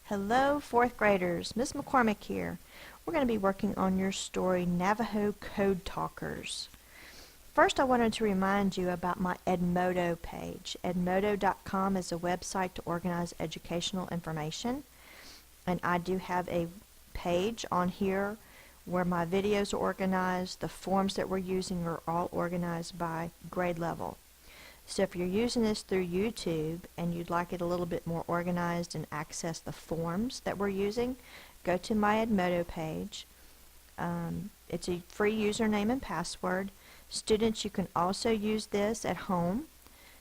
Hello, fourth graders. Miss McCormick here. We're going to be working on your story, Navajo Code Talkers. First, I wanted to remind you about my Edmodo page. Edmodo.com is a website to organize educational information. And I do have a page on here where my videos are organized. The forms that we're using are all organized by grade level. So if you're using this through YouTube and you'd like it a little bit more organized and access the forms that we're using, go to my Edmodo page. It's a free username and password. Students, you can also use this at home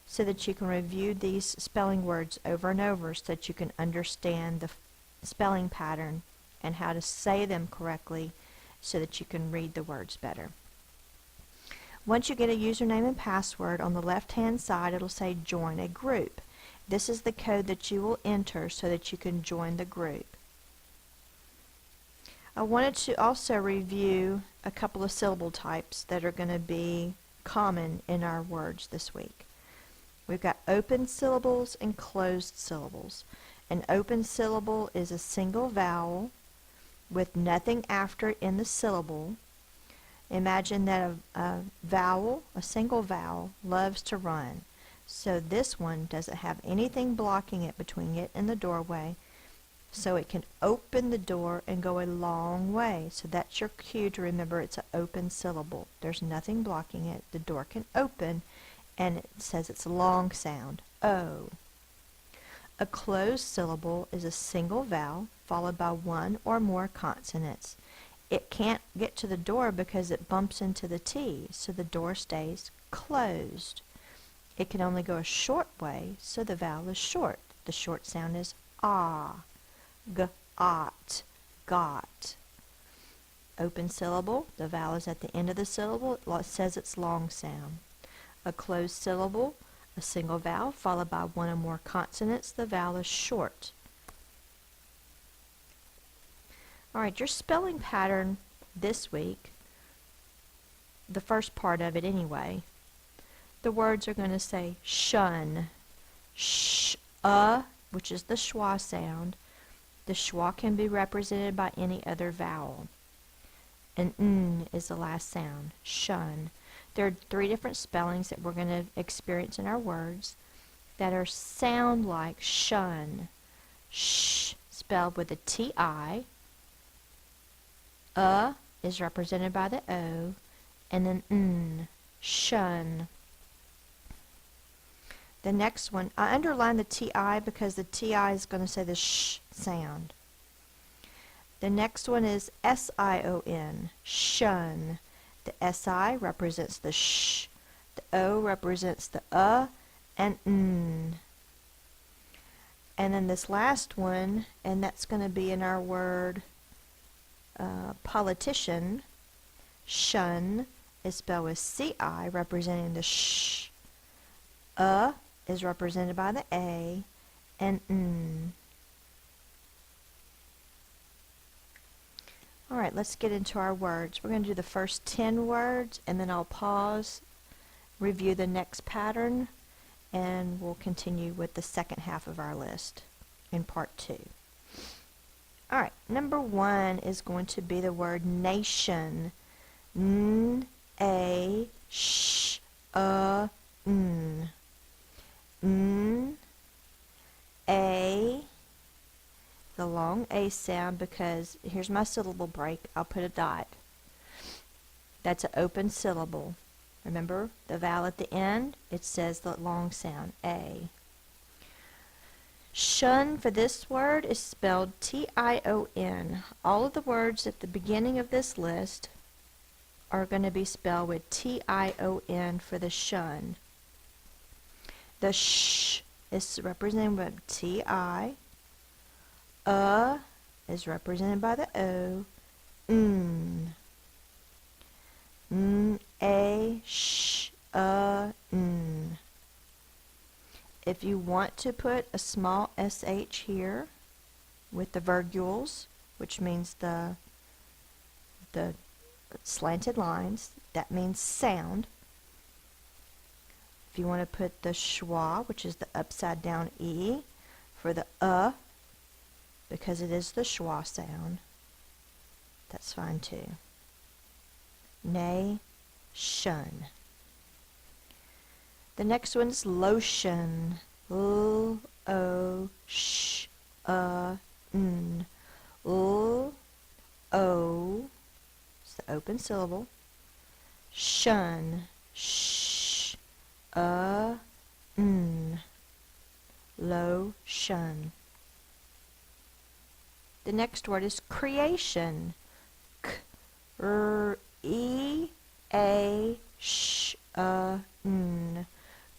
so that you can review these spelling words over and over so that you can understand the spelling pattern and how to say them correctly so that you can read the words better. Once you get a username and password, on the left-hand side it'll say join a group. This is the code that you will enter so that you can join the group. I wanted to also review a couple of syllable types that are going to be common in our words this week. We've got open syllables and closed syllables. An open syllable is a single vowel with nothing after it in the syllable. Imagine that a vowel, a single vowel, loves to run. So this one doesn't have anything blocking it between it and the doorway, so it can open the door and go a long way. So that's your cue to remember it's an open syllable. There's nothing blocking it. The door can open, and it says it's a long sound, O. A closed syllable is a single vowel followed by one or more consonants. It can't get to the door because it bumps into the T, so the door stays closed. It can only go a short way, so the vowel is short. The short sound is ah, g-ot, got. Open syllable, the vowel is at the end of the syllable. It says it's long sound. A closed syllable, a single vowel followed by one or more consonants. The vowel is short. Alright, your spelling pattern this week, the first part of it anyway, the words are going to say shun, sh, which is the schwa sound. The schwa can be represented by any other vowel. And n is the last sound, shun. There are three different spellings that we're going to experience in our words that are sound like shun. Sh, spelled with a T-I. Is represented by the O, and then n, shun. The next one, I underlined the T-I because the T-I is going to say the sh sound. The next one is S-I-O-N, shun. The S-I represents the sh, the O represents the and n. And then this last one, and that's going to be in our word politician, shun, is spelled with C-I, representing the sh. Is represented by the A, and n. Alright, let's get into our words. We're going to do the first 10 words, and then I'll pause, review the next pattern, and we'll continue with the second half of our list in part 2. Alright, number 1 is going to be the word nation. N-A-sh-a-n. N-A, the long A sound, because here's my syllable break. I'll put a dot. That's an open syllable. Remember, the vowel at the end, it says the long sound, A. Shun for this word is spelled T-I-O-N. All of the words at the beginning of this list are going to be spelled with T-I-O-N for the shun. The sh is represented by T-I. Is represented by the O. N. N-A-sh-a-n. If you want to put a small sh here with the virgules, which means the slanted lines, that means sound. If you want to put the schwa, which is the upside down E, for the because it is the schwa sound. That's fine too. Nation. The next one is lotion. L-O-sh-N. L-O, it's the open syllable. Shun. Sh-N. Lotion. The next word is creation. K-R-E-A-Sh-N.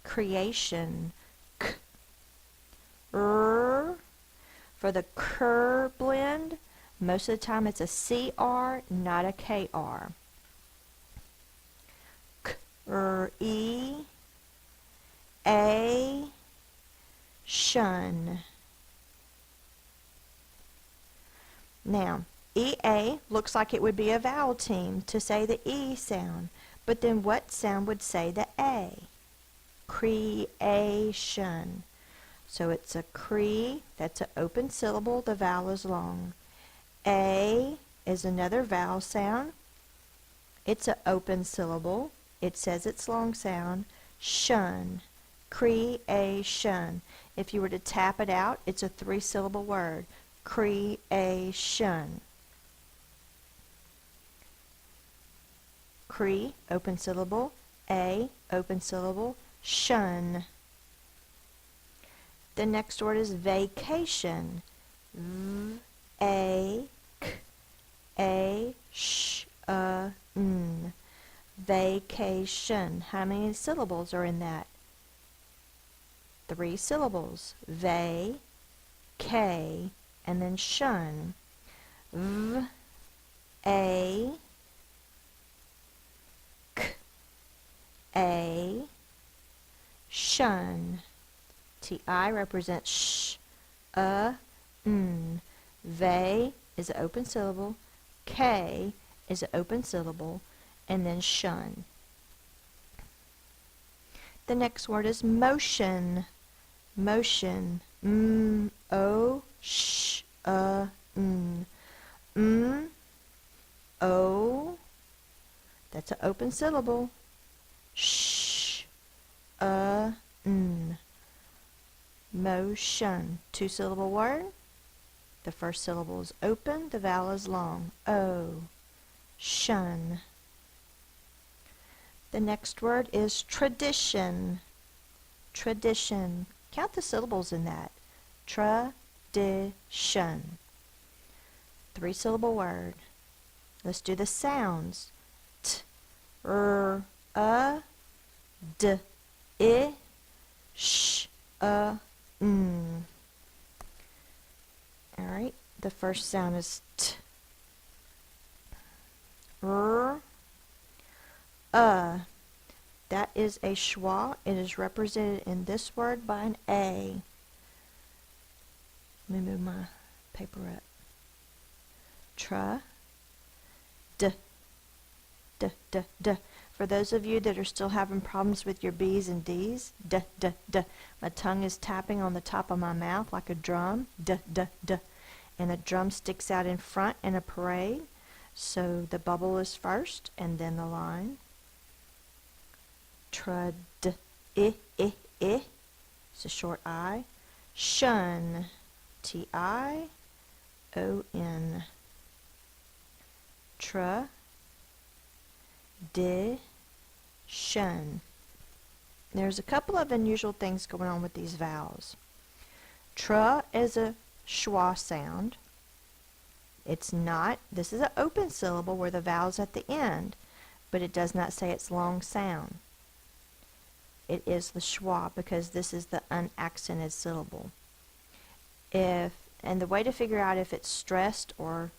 Creation. K-R. For the cur blend, most of the time it's a C-R, not a K-R. K-R-E-A. Shun. Now, E-A looks like it would be a vowel team to say the E sound, but then what sound would say the A? Creation. So it's a cree, that's an open syllable, the vowel is long. A is another vowel sound. It's an open syllable. It says it's long sound. Shun. Creation. If you were to tap it out, it's a 3-syllable word. Creation. Cree, open syllable. A, open syllable. Shun. The next word is vacation. V-A-K-A-Sh-N. Vacation. How many syllables are in that? 3 syllables. Va, K, and then shun. V, A, K, A, shun. T-I represents sh, n. Ve is an open syllable. K is an open syllable. And then shun. The next word is motion. Motion. M-O-sh-N. M-O. That's an open syllable. Sh-N. Motion. 2-syllable word. The first syllable is open, the vowel is long. O. Shun. The next word is tradition. Tradition. Count the syllables in that. Tradition. 3-syllable word. Let's do the sounds. T, R, D, I, sh, n. Alright, the first sound is T. R, that is a schwa. It is represented in this word by an A. Let me move my paper up. Tra, D, D, D, D. For those of you that are still having problems with your B's and D's, D, D, D. My tongue is tapping on the top of my mouth like a drum, D, D, D. And the drum sticks out in front in a parade. So the bubble is first, and then the line. Trud, I. It's a short I. Shun, T-I-O-N. Tradition. There's a couple of unusual things going on with these vowels. Tra is a schwa sound. It's not, this is an open syllable where the vowel's at the end, but it does not say it's long sound. It is the schwa because this is the unaccented syllable. And the way to figure out if it's stressed or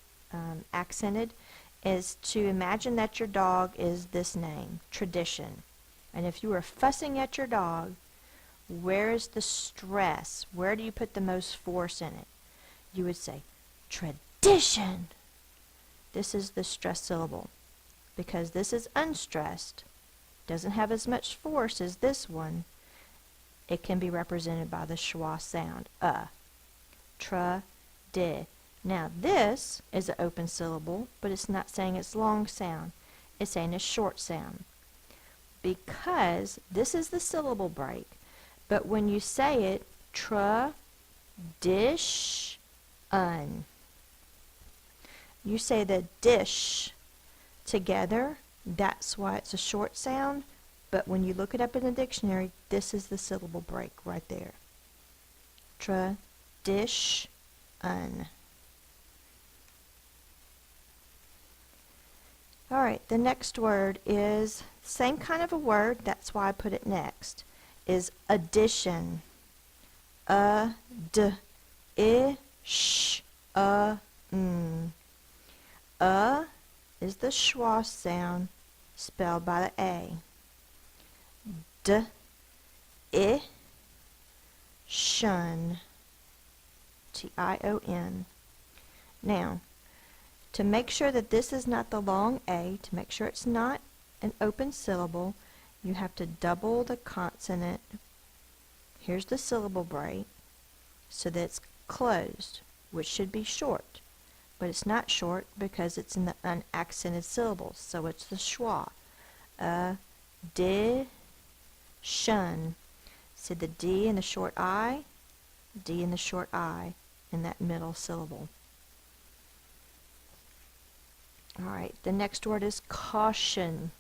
accented is to imagine that your dog is this name, Tradition. And if you were fussing at your dog, where is the stress? Where do you put the most force in it? You would say, Tradition. This is the stressed syllable. Because this is unstressed, doesn't have as much force as this one, it can be represented by the schwa sound, Tradition. Now this is an open syllable, but it's not saying it's long sound. It's saying it's short sound. Because this is the syllable break, but when you say it, un. You say the dish together, that's why it's a short sound, but when you look it up in the dictionary, this is the syllable break right there. Un. Alright, the next word is same kind of a word, that's why I put it next, is addition. Is the schwa sound spelled by the A. Shun. Tion. Now, to make sure that this is not the long A, to make sure it's not an open syllable, you have to double the consonant. Here's the syllable break, so that it's closed, which should be short. But it's not short because it's in the unaccented syllables, so it's the schwa. Shun. So the D and the short I, D and the short I in that middle syllable. Alright, the next word is caution.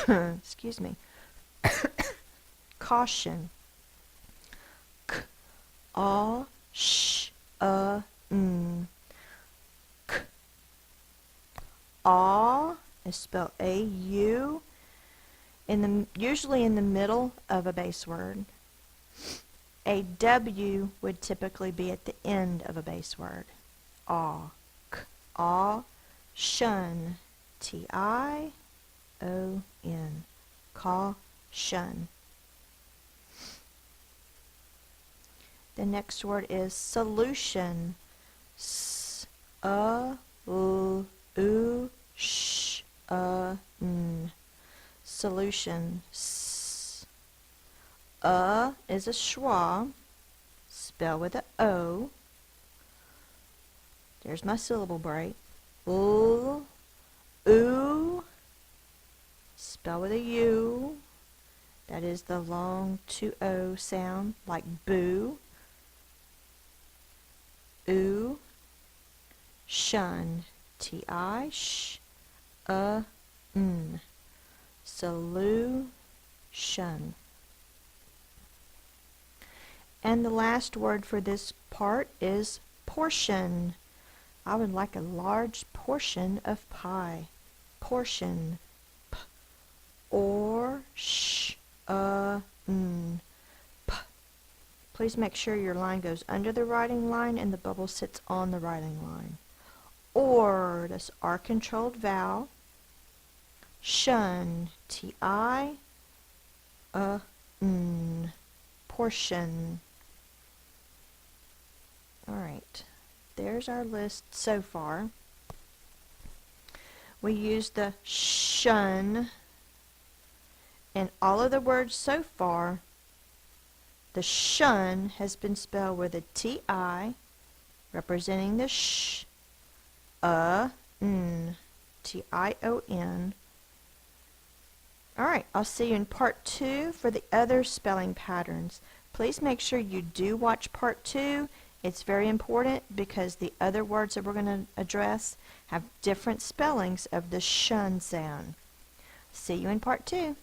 Excuse me. Caution. K-A-U-N. Aw is spelled A-U, usually in the middle of a base word. A W would typically be at the end of a base word. Aw. Aw. Shun. T-I-O-N. Caution. The next word is solution. S-O-U-Sh-N. Solution. Is a schwa, spelled with a O. There's my syllable break. U, spelled with a U. That is the long 2-O sound, like boo. U, shun. T-I-Sh-N. Solution. And the last word for this part is portion. I would like a large portion of pie. Portion. P-or-sh-n. P. Please make sure your line goes under the writing line and the bubble sits on the writing line. Or, that's R-controlled vowel. Shun. T-I-N. Portion. Alright, there's our list so far. We used the shun in all of the words so far. The shun has been spelled with a T-I, representing the sh, n, T-I-O-N. Alright, I'll see you in part 2 for the other spelling patterns. Please make sure you do watch part 2. It's very important because the other words that we're going to address have different spellings of the shun sound. See you in part 2.